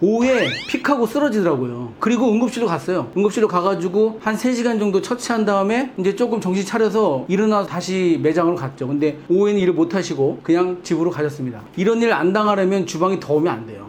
오후에 픽하고 쓰러지더라고요. 그리고 응급실로 갔어요. 응급실로 가가지고 한 3시간 정도 처치한 다음에 이제 조금 정신 차려서 일어나서 다시 매장으로 갔죠. 근데 오후에는 일을 못 하시고 그냥 집으로 가셨습니다. 이런 일 안 당하려면 주방이 더우면 안 돼요.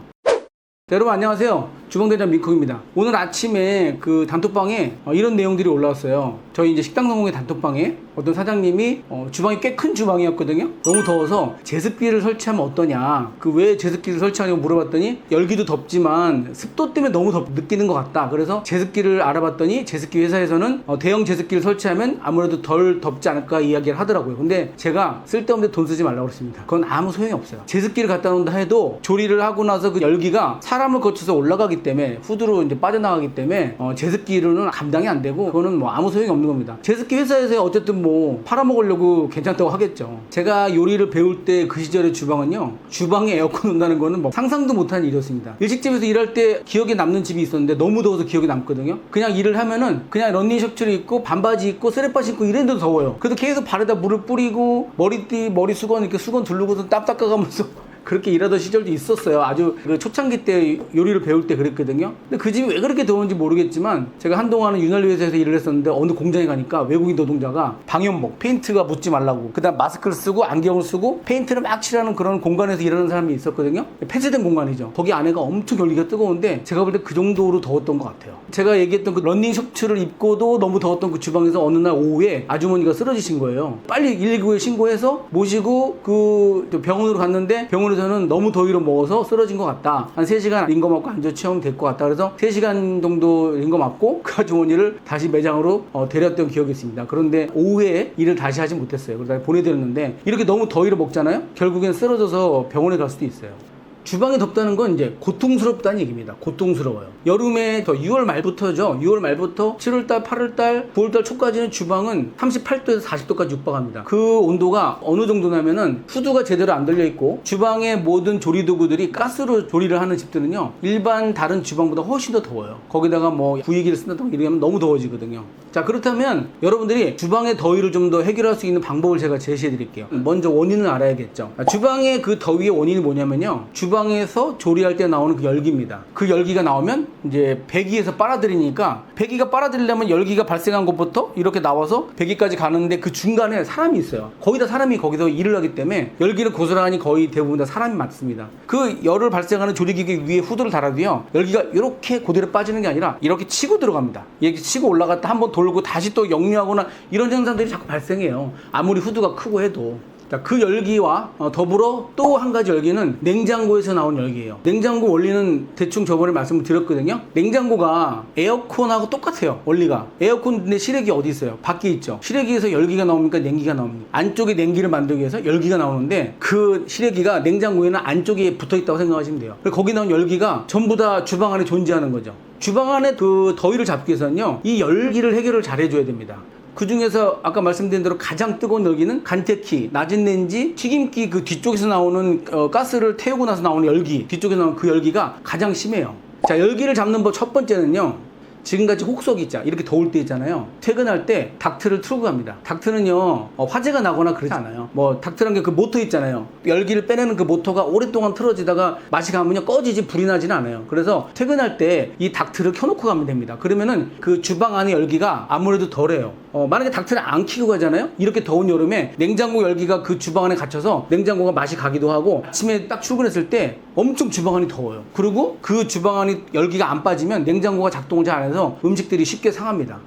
자, 여러분 안녕하세요. 주방대장 민쿡입니다. 오늘 아침에 그 단톡방에 이런 내용들이 올라왔어요. 저희 이제 식당 성공의 단톡방에 어떤 사장님이 주방이 꽤 큰 주방이었거든요. 너무 더워서 제습기를 설치하면 어떠냐, 그 왜 제습기를 설치하냐고 물어봤더니 열기도 덥지만 습도 때문에 너무 느끼는 것 같다. 그래서 제습기를 알아봤더니 제습기 회사에서는 대형 제습기를 설치하면 아무래도 덜 덥지 않을까 이야기를 하더라고요. 근데 제가 쓸데없는 돈 쓰지 말라고 그랬습니다. 그건 아무 소용이 없어요. 제습기를 갖다 놓는다 해도 조리를 하고 나서 그 열기가 사람을 거쳐서 올라가기 때문에 후드로 이제 빠져나가기 때문에 제습기로는 감당이 안 되고 그거는 뭐 아무 소용이 없는 겁니다. 제습기 회사에서 어쨌든 뭐 팔아먹으려고 괜찮다고 하겠죠. 제가 요리를 배울 때 그 시절의 주방은요, 주방에 에어컨 온다는 거는 뭐 상상도 못한 일이었습니다. 일식집에서 일할 때 기억에 남는 집이 있었는데 너무 더워서 기억에 남거든요. 그냥 일을 하면은 그냥 런닝 셔츠를 입고 반바지 입고 쓰레빠 신고 이랬는데도 더워요. 그래도 계속 발에다 물을 뿌리고 머리 수건 이렇게 수건 두르고서 땀 닦아가면서 그렇게 일하던 시절도 있었어요. 아주 그 초창기 때 요리를 배울 때 그랬거든요. 근데 그 집이 왜 그렇게 더운지 모르겠지만 제가 한동안은 윤활유 회사에서 일을 했었는데 어느 공장에 가니까 외국인 노동자가 방염복, 페인트가 묻지 말라고, 그 다음 마스크를 쓰고 안경을 쓰고 페인트를 막 칠하는 그런 공간에서 일하는 사람이 있었거든요. 폐쇄된 공간이죠. 거기 안에가 엄청 열기가 뜨거운데 제가 볼 때 그 정도로 더웠던 것 같아요. 제가 얘기했던 그 런닝 셔츠를 입고도 너무 더웠던 그 주방에서 어느 날 오후에 아주머니가 쓰러지신 거예요. 빨리 119에 신고해서 모시고 그 병원으로 갔는데 병원에서는 너무 더위로 먹어서 쓰러진 것 같다. 한 3시간 링거 맞고 안전 체험이 될 것 같다. 그래서 3시간 정도 링거 맞고 그 아주머니를 다시 매장으로 데렸던 기억이 있습니다. 그런데 오후에 일을 다시 하지 못했어요. 그러다 보내드렸는데 이렇게 너무 더위를 먹잖아요. 결국엔 쓰러져서 병원에 갈 수도 있어요. 주방이 덥다는 건 이제 고통스럽다는 얘기입니다. 고통스러워요. 여름에 6월 말부터죠. 6월 말부터 7월달, 8월달, 9월달 초까지는 주방은 38도에서 40도까지 육박합니다. 그 온도가 어느 정도냐면은 후드가 제대로 안 달려 있고 주방의 모든 조리 도구들이 가스로 조리를 하는 집들은요, 일반 다른 주방보다 훨씬 더 더워요. 거기다가 뭐 구이기를 쓴다던가 이러면 너무 더워지거든요. 자, 그렇다면 여러분들이 주방의 더위를 좀 더 해결할 수 있는 방법을 제가 제시해 드릴게요. 먼저 원인을 알아야겠죠. 주방의 그 더위의 원인이 뭐냐면요, 주방에서 조리할 때 나오는 그 열기입니다. 그 열기가 나오면 이제 배기에서 빨아들이니까, 배기가 빨아들이려면 열기가 발생한 곳부터 이렇게 나와서 배기까지 가는데 그 중간에 사람이 있어요. 거의 다 사람이 거기서 일을 하기 때문에 열기를 고스란히 거의 대부분 다 사람이 맡습니다. 그 열을 발생하는 조리기계 위에 후드를 달아도요, 열기가 이렇게 그대로 빠지는 게 아니라 이렇게 치고 들어갑니다. 이렇게 치고 올라갔다 한번 돌고 다시 또 역류하거나 이런 현상들이 자꾸 발생해요. 아무리 후드가 크고 해도. 자, 그 열기와 더불어 또 한 가지 열기는 냉장고에서 나온 열기예요. 냉장고 원리는 대충 저번에 말씀을 드렸거든요. 냉장고가 에어컨하고 똑같아요. 원리가. 에어컨인데 실외기 어디 있어요? 밖에 있죠. 실외기에서 열기가 나옵니까? 냉기가 나옵니까? 안쪽에 냉기를 만들기 위해서 열기가 나오는데 그 실외기가 냉장고에는 안쪽에 붙어있다고 생각하시면 돼요. 그리고 거기 나온 열기가 전부 다 주방 안에 존재하는 거죠. 주방 안에 그 더위를 잡기 위해서는요, 이 열기를 해결을 잘 해줘야 됩니다. 그 중에서 아까 말씀드린 대로 가장 뜨거운 열기는 간택기, 낮은 렌지, 튀김기 그 뒤쪽에서 나오는 가스를 태우고 나서 나오는 열기, 뒤쪽에 나오는 그 열기가 가장 심해요. 자, 열기를 잡는 법 첫 번째는요, 지금같이 혹석 있자, 이렇게 더울 때 있잖아요. 퇴근할 때 닥트를 틀고 갑니다. 닥트는요, 화재가 나거나 그러지 않아요. 뭐 닥트란 게 그 모터 있잖아요. 열기를 빼내는 그 모터가 오랫동안 틀어지다가 맛이 가면요 꺼지지 불이 나지는 않아요. 그래서 퇴근할 때 이 닥트를 켜놓고 가면 됩니다. 그러면은 그 주방 안의 열기가 아무래도 덜해요. 만약에 닥트를 안 켜고 가잖아요. 이렇게 더운 여름에 냉장고 열기가 그 주방 안에 갇혀서 냉장고가 맛이 가기도 하고, 아침에 딱 출근했을 때 엄청 주방 안이 더워요. 그리고 그 주방 안이 열기가 안 빠지면 냉장고가 작동을 잘 안 해서 음식들이 쉽게 상합니다.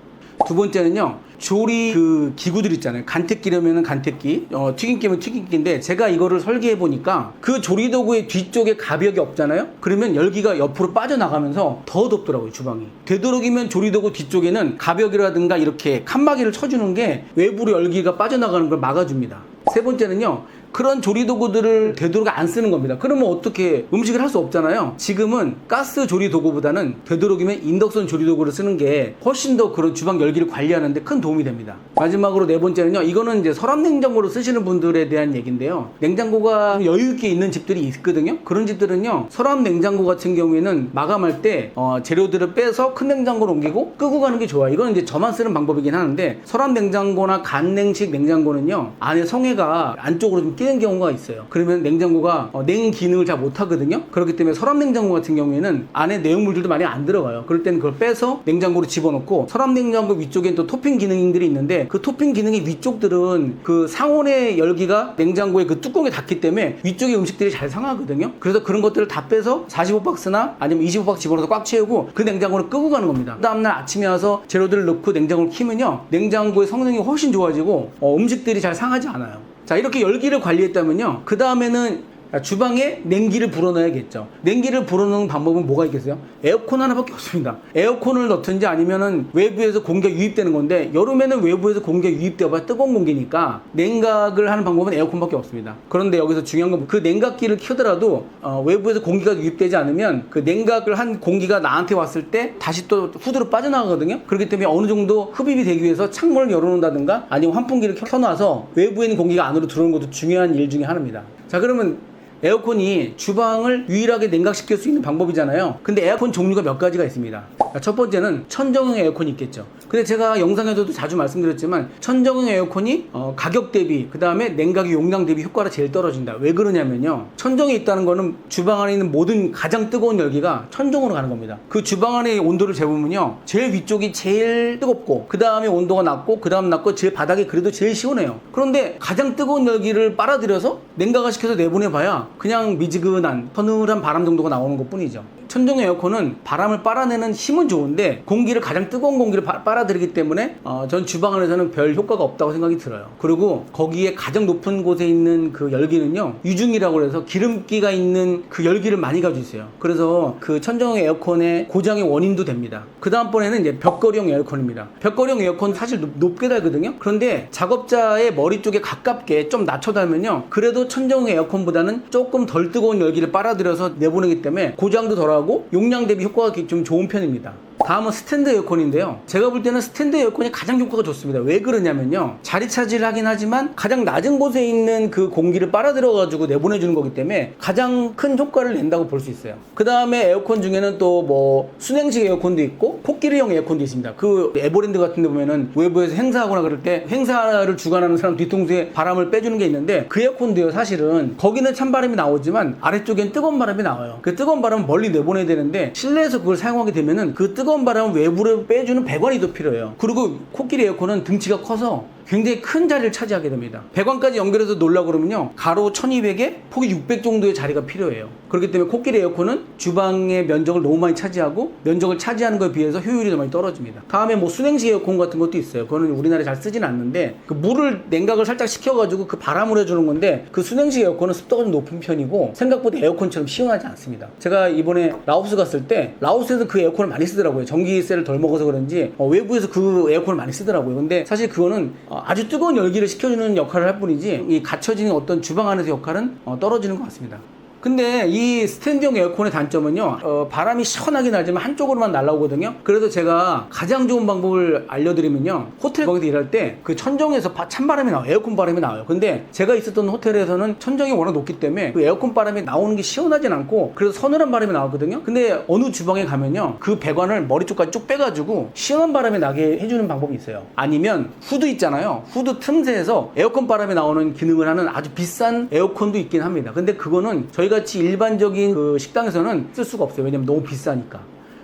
두 번째는요, 조리 그 기구들 있잖아요. 간택기라면은 간택기, 튀김기면 튀김기인데 제가 이거를 설계해 보니까 그 조리 도구의 뒤쪽에 가벽이 없잖아요. 그러면 열기가 옆으로 빠져나가면서 더 덥더라고요, 주방이. 되도록이면 조리 도구 뒤쪽에는 가벽이라든가 이렇게 칸막이를 쳐주는 게 외부로 열기가 빠져나가는 걸 막아줍니다. 세 번째는요, 그런 조리도구들을 되도록 안 쓰는 겁니다. 그러면 어떻게 음식을 할 수 없잖아요. 지금은 가스 조리도구보다는 되도록이면 인덕션 조리도구를 쓰는 게 훨씬 더 그런 주방 열기를 관리하는 데 큰 도움이 됩니다. 마지막으로 네 번째는요, 이거는 이제 서랍 냉장고로 쓰시는 분들에 대한 얘기인데요, 냉장고가 여유 있게 있는 집들이 있거든요. 그런 집들은요, 서랍 냉장고 같은 경우에는 마감할 때 재료들을 빼서 큰 냉장고로 옮기고 끄고 가는 게 좋아요. 이건 이제 저만 쓰는 방법이긴 하는데, 서랍 냉장고나 간냉식 냉장고는요, 안에 성에가 안쪽으로 좀 끼는 경우가 있어요. 그러면 냉장고가 냉 기능을 잘 못하거든요. 그렇기 때문에 서랍 냉장고 같은 경우에는 안에 내용물들도 많이 안 들어가요. 그럴 때는 그걸 빼서 냉장고로 집어넣고, 서랍 냉장고 위쪽엔 또 토핑 기능들이 있는데 그 토핑 기능의 위쪽들은 그 상온의 열기가 냉장고의 그 뚜껑에 닿기 때문에 위쪽의 음식들이 잘 상하거든요. 그래서 그런 것들을 다 빼서 45박스나 아니면 25박스 집어넣어서 꽉 채우고 그 냉장고를 끄고 가는 겁니다. 그 다음날 아침에 와서 재료들을 넣고 냉장고를 키면요, 냉장고의 성능이 훨씬 좋아지고 음식들이 잘 상하지 않아요. 자, 이렇게 열기를 관리했다면요, 그 다음에는 주방에 냉기를 불어넣어야겠죠. 냉기를 불어넣는 방법은 뭐가 있겠어요? 에어컨 하나밖에 없습니다. 에어컨을 넣든지 아니면은 외부에서 공기가 유입되는 건데, 여름에는 외부에서 공기가 유입되어봐야 뜨거운 공기니까 냉각을 하는 방법은 에어컨밖에 없습니다. 그런데 여기서 중요한 건 그 냉각기를 켜더라도 외부에서 공기가 유입되지 않으면 그 냉각을 한 공기가 나한테 왔을 때 다시 또 후드로 빠져나가거든요. 그렇기 때문에 어느 정도 흡입이 되기 위해서 창문을 열어놓는다든가 아니면 환풍기를 켜놔서 외부에 있는 공기가 안으로 들어오는 것도 중요한 일 중에 하나입니다. 자, 그러면 에어컨이 주방을 유일하게 냉각시킬 수 있는 방법이잖아요. 근데 에어컨 종류가 몇 가지가 있습니다. 첫 번째는 천정형 에어컨이 있겠죠. 근데 제가 영상에서도 자주 말씀드렸지만 천정형 에어컨이 가격 대비, 그 다음에 냉각의 용량 대비 효과가 제일 떨어진다. 왜 그러냐면요, 천정에 있다는 거는 주방 안에 있는 모든 가장 뜨거운 열기가 천정으로 가는 겁니다. 그 주방 안의 온도를 재보면요, 제일 위쪽이 제일 뜨겁고, 그 다음에 온도가 낮고, 그 다음 낮고, 제일 바닥이 그래도 제일 시원해요. 그런데 가장 뜨거운 열기를 빨아들여서 냉각을 시켜서 내보내봐야 그냥 미지근한 서늘한 바람 정도가 나오는 것 뿐이죠. 천정 에어컨은 바람을 빨아내는 힘은 좋은데 공기를, 가장 뜨거운 공기를 빨아들이기 때문에 전 주방 안에서는 별 효과가 없다고 생각이 들어요. 그리고 거기에 가장 높은 곳에 있는 그 열기는요, 유중이라고 해서 기름기가 있는 그 열기를 많이 가지고 있어요. 그래서 그 천정 에어컨의 고장의 원인도 됩니다. 그 다음번에는 이제 벽걸이형 에어컨입니다. 벽걸이형 에어컨 사실 높게 달거든요. 그런데 작업자의 머리 쪽에 가깝게 좀 낮춰 달면요, 그래도 천정 에어컨보다는 조금 덜 뜨거운 열기를 빨아들여서 내보내기 때문에 고장도 덜하고 용량 대비 효과가 좀 좋은 편입니다. 다음은 스탠드 에어컨인데요, 제가 볼 때는 스탠드 에어컨이 가장 효과가 좋습니다. 왜 그러냐면요, 자리 차지를 하긴 하지만 가장 낮은 곳에 있는 그 공기를 빨아들여 가지고 내보내주는 거기 때문에 가장 큰 효과를 낸다고 볼 수 있어요. 그 다음에 에어컨 중에는 또 뭐 수냉식 에어컨도 있고 코끼리형 에어컨도 있습니다. 그 에버랜드 같은 데 보면은 외부에서 행사하거나 그럴 때 행사를 주관하는 사람 뒤통수에 바람을 빼주는 게 있는데, 그 에어컨도요, 사실은 거기는 찬바람이 나오지만 아래쪽엔 뜨거운 바람이 나와요. 그 뜨거운 바람을 멀리 내보내야 되는데 실내에서 그걸 사용하게 되면은 그 뜨거운 바람을 외부로 빼주는 배관이 더 필요해요. 그리고 코끼리 에어컨은 등치가 커서 굉장히 큰 자리를 차지하게 됩니다. 배관까지 연결해서 놓으려고 그러면요, 가로 1200에 폭이 600 정도의 자리가 필요해요. 그렇기 때문에 코끼리 에어컨은 주방의 면적을 너무 많이 차지하고 면적을 차지하는 것에 비해서 효율이 더 많이 떨어집니다. 다음에 뭐 수냉식 에어컨 같은 것도 있어요. 그거는 우리나라에 잘 쓰진 않는데 그 물을 냉각을 살짝 식혀가지고 그 바람을 해주는 건데, 그 수냉식 에어컨은 습도가 좀 높은 편이고 생각보다 에어컨처럼 시원하지 않습니다. 제가 이번에 라오스 갔을 때 라오스에서 그 에어컨을 많이 쓰더라고요. 전기세를 덜 먹어서 그런지 외부에서 그 에어컨을 많이 쓰더라고요. 근데 사실 그거는 아주 뜨거운 열기를 식혀주는 역할을 할 뿐이지 이 갇혀지는 어떤 주방 안에서 역할은 떨어지는 것 같습니다. 근데 이 스탠드형 에어컨의 단점은요, 바람이 시원하게 나지만 한쪽으로만 날아오거든요. 그래서 제가 가장 좋은 방법을 알려드리면요, 호텔 거기서 일할 때 그 천정에서 찬바람이 나와요. 에어컨 바람이 나와요. 근데 제가 있었던 호텔에서는 천정이 워낙 높기 때문에 그 에어컨 바람이 나오는 게 시원하진 않고 그래서 서늘한 바람이 나왔거든요. 근데 어느 주방에 가면요, 그 배관을 머리 쪽까지 쭉 빼가지고 시원한 바람이 나게 해주는 방법이 있어요. 아니면 후드 있잖아요. 후드 틈새에서 에어컨 바람이 나오는 기능을 하는 아주 비싼 에어컨도 있긴 합니다. 근데 그거는 저희 같이 일반적인 그 식당에서는 쓸 수가 없어요. 왜냐면 너무 비싸니까.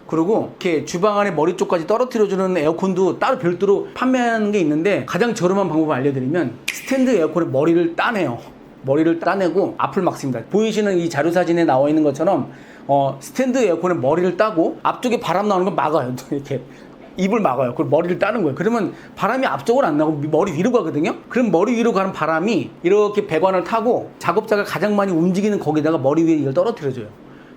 그리고 이렇게 주방 안에 머리 쪽까지 떨어뜨려주는 에어컨도 따로 별도로 판매하는 게 있는데, 가장 저렴한 방법을 알려드리면 스탠드 에어컨의 머리를 따내요. 머리를 따내고 앞을 막습니다. 보이시는 이 자료사진에 나와 있는 것처럼 스탠드 에어컨의 머리를 따고 앞쪽에 바람 나오는 걸 막아요. 이렇게 입을 막아요. 그걸 머리를 따는 거예요. 그러면 바람이 앞쪽으로 안 나고 머리 위로 가거든요. 그럼 머리 위로 가는 바람이 이렇게 배관을 타고 작업자가 가장 많이 움직이는 거기다가 머리 위에 이걸 떨어뜨려줘요.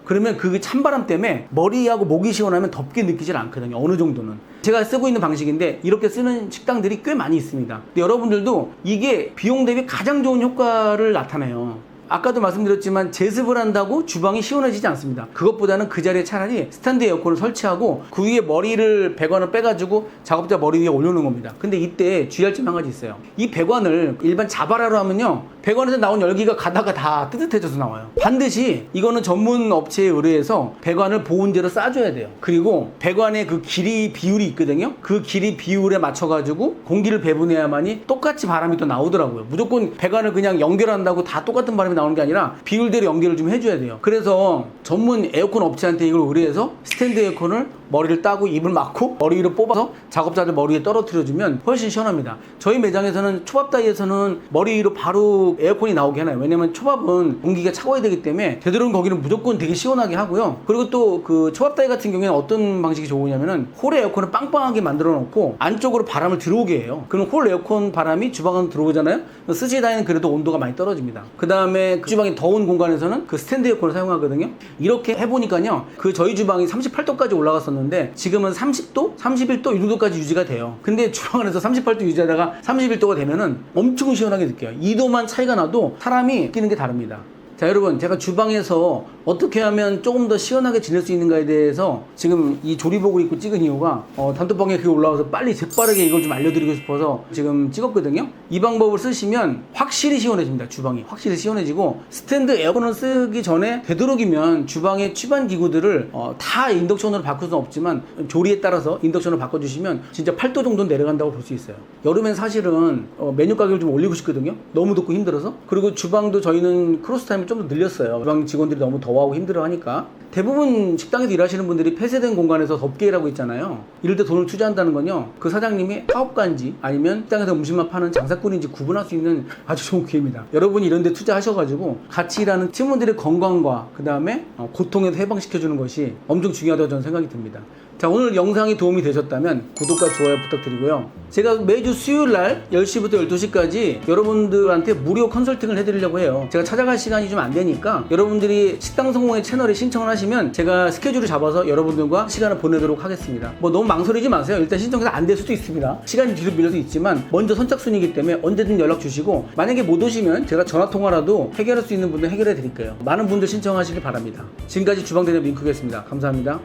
그러면 그 찬바람 때문에 머리하고 목이 시원하면 덥게 느끼질 않거든요. 어느 정도는. 제가 쓰고 있는 방식인데 이렇게 쓰는 식당들이 꽤 많이 있습니다. 근데 여러분들도 이게 비용 대비 가장 좋은 효과를 나타내요. 아까도 말씀드렸지만 제습을 한다고 주방이 시원해지지 않습니다. 그것보다는 그 자리에 차라리 스탠드 에어컨을 설치하고 그 위에 머리를 배관을 빼가지고 작업자 머리 위에 올려놓은 겁니다. 근데 이때 주의할 점 한 가지 있어요. 이 배관을 일반 자바라로 하면요, 배관에서 나온 열기가 가다가 다 뜨뜻해져서 나와요. 반드시 이거는 전문 업체에 의뢰해서 배관을 보온재로 싸줘야 돼요. 그리고 배관의 그 길이 비율이 있거든요. 그 길이 비율에 맞춰가지고 공기를 배분해야만이 똑같이 바람이 또 나오더라고요. 무조건 배관을 그냥 연결한다고 다 똑같은 바람이 나오는 게 아니라 비율대로 연결을 좀 해줘야 돼요. 그래서 전문 에어컨 업체한테 이걸 의뢰해서 스탠드 에어컨을 머리를 따고 입을 막고 머리 위로 뽑아서 작업자들 머리 위에 떨어뜨려주면 훨씬 시원합니다. 저희 매장에서는 초밥다이에서는 머리 위로 바로 에어컨이 나오게 해놔요. 왜냐면 초밥은 공기가 차가워야 되기 때문에 되도록이면 거기는 무조건 되게 시원하게 하고요. 그리고 또 그 초밥다이 같은 경우에는 어떤 방식이 좋으냐면은 홀에 에어컨을 빵빵하게 만들어 놓고 안쪽으로 바람을 들어오게 해요. 그럼 홀 에어컨 바람이 주방으로 들어오잖아요. 스시다이는 그래도 온도가 많이 떨어집니다. 그 다음에 그 주방이 더운 공간에서는 그 스탠드 에어컨을 사용하거든요. 이렇게 해보니까요, 그 저희 주방이 38도까지 올라갔었는데 지금은 30도, 31도 이 정도까지 유지가 돼요. 근데 주방 안에서 38도 유지하다가 31도가 되면은 엄청 시원하게 느껴요. 2도만 차이가 나도 사람이 느끼는 게 다릅니다. 자, 여러분, 제가 주방에서 어떻게 하면 조금 더 시원하게 지낼 수 있는가에 대해서 지금 이 조리복을 입고 찍은 이유가 단톡방에 그게 올라와서 빨리 재빠르게 이걸 좀 알려드리고 싶어서 지금 찍었거든요. 이 방법을 쓰시면 확실히 시원해집니다. 주방이 확실히 시원해지고, 스탠드 에어컨을 쓰기 전에 되도록이면 주방의 취반 기구들을 다 인덕션으로 바꿀 수는 없지만 조리에 따라서 인덕션으로 바꿔주시면 진짜 8도 정도 내려간다고 볼 수 있어요. 여름엔 사실은 메뉴 가격을 좀 올리고 싶거든요. 너무 덥고 힘들어서. 그리고 주방도 저희는 크로스타임을 좀 더 늘렸어요. 주방 직원들이 너무 더워하고 힘들어하니까. 대부분 식당에서 일하시는 분들이 폐쇄된 공간에서 덥게 일하고 있잖아요. 이럴 때 돈을 투자한다는 건요, 그 사장님이 사업가인지 아니면 식당에서 음식만 파는 장사꾼인지 구분할 수 있는 아주 좋은 기회입니다. 여러분이 이런 데 투자하셔가지고 같이 일하는 팀원들의 건강과 그 다음에 고통에서 해방시켜주는 것이 엄청 중요하다고 저는 생각이 듭니다. 자, 오늘 영상이 도움이 되셨다면 구독과 좋아요 부탁드리고요. 제가 매주 수요일날 10시부터 12시까지 여러분들한테 무료 컨설팅을 해드리려고 해요. 제가 찾아갈 시간이 좀 안 되니까 여러분들이 식당 성공의 채널에 신청을 하시면 제가 스케줄을 잡아서 여러분들과 시간을 보내도록 하겠습니다. 뭐 너무 망설이지 마세요. 일단 신청해서 안 될 수도 있습니다. 시간이 뒤로 밀려서 있지만 먼저 선착순이기 때문에 언제든 연락 주시고, 만약에 못 오시면 제가 전화통화라도 해결할 수 있는 분들 해결해 드릴게요. 많은 분들 신청하시길 바랍니다. 지금까지 주방대장 민크였습니다. 감사합니다.